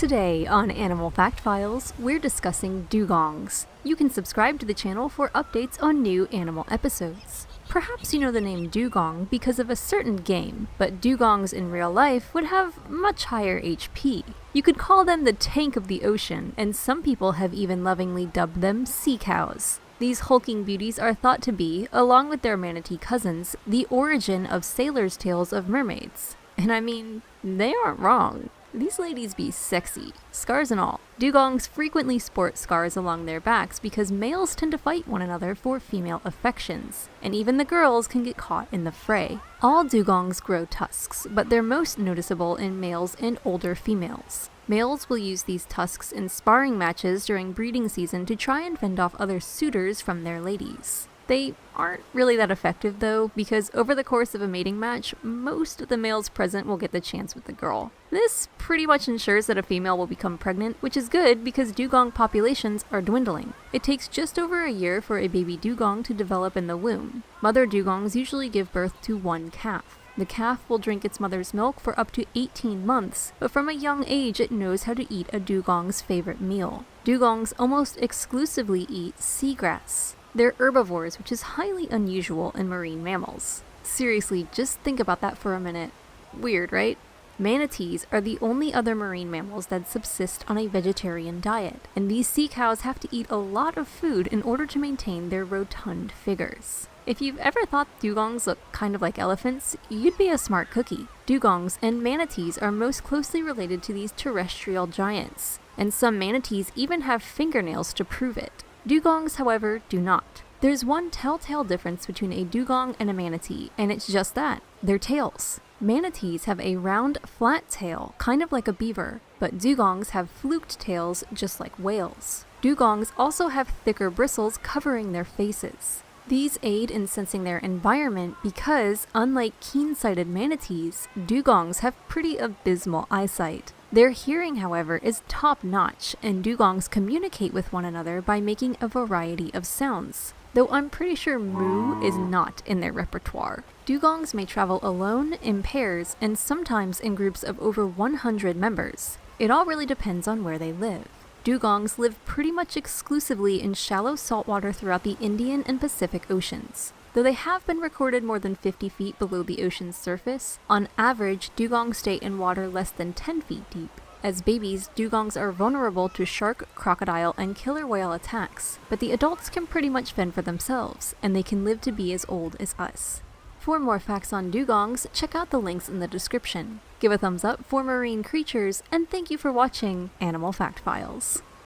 Today on Animal Fact Files, we're discussing dugongs. You can subscribe to the channel for updates on new animal episodes. Perhaps you know the name dugong because of a certain game, but dugongs in real life would have much higher HP. You could call them the tank of the ocean, and some people have even lovingly dubbed them sea cows. These hulking beauties are thought to be, along with their manatee cousins, the origin of sailors' tales of mermaids. And I mean, they aren't wrong. These ladies be sexy, scars and all. Dugongs frequently sport scars along their backs because males tend to fight one another for female affections, and even the girls can get caught in the fray. All dugongs grow tusks, but they're most noticeable in males and older females. Males will use these tusks in sparring matches during breeding season to try and fend off other suitors from their ladies. They aren't really that effective though, because over the course of a mating match, most of the males present will get the chance with the girl. This pretty much ensures that a female will become pregnant, which is good because dugong populations are dwindling. It takes just over a year for a baby dugong to develop in the womb. Mother dugongs usually give birth to one calf. The calf will drink its mother's milk for up to 18 months, but from a young age it knows how to eat a dugong's favorite meal. Dugongs almost exclusively eat seagrass. They're herbivores, which is highly unusual in marine mammals. Seriously, just think about that for a minute. Weird, right? Manatees are the only other marine mammals that subsist on a vegetarian diet, and these sea cows have to eat a lot of food in order to maintain their rotund figures. If you've ever thought dugongs look kind of like elephants, you'd be a smart cookie. Dugongs and manatees are most closely related to these terrestrial giants, and some manatees even have fingernails to prove it. Dugongs, however, do not. There's one telltale difference between a dugong and a manatee, and it's just that, their tails. Manatees have a round, flat tail, kind of like a beaver, but dugongs have fluked tails just like whales. Dugongs also have thicker bristles covering their faces. These aid in sensing their environment because, unlike keen-sighted manatees, dugongs have pretty abysmal eyesight. Their hearing, however, is top-notch, and dugongs communicate with one another by making a variety of sounds, though I'm pretty sure moo is not in their repertoire. Dugongs may travel alone, in pairs, and sometimes in groups of over 100 members. It all really depends on where they live. Dugongs live pretty much exclusively in shallow saltwater throughout the Indian and Pacific Oceans. Though they have been recorded more than 50 feet below the ocean's surface, on average, dugongs stay in water less than 10 feet deep. As babies, dugongs are vulnerable to shark, crocodile, and killer whale attacks, but the adults can pretty much fend for themselves, and they can live to be as old as us. For more facts on dugongs, check out the links in the description. Give a thumbs up for marine creatures, and thank you for watching Animal Fact Files.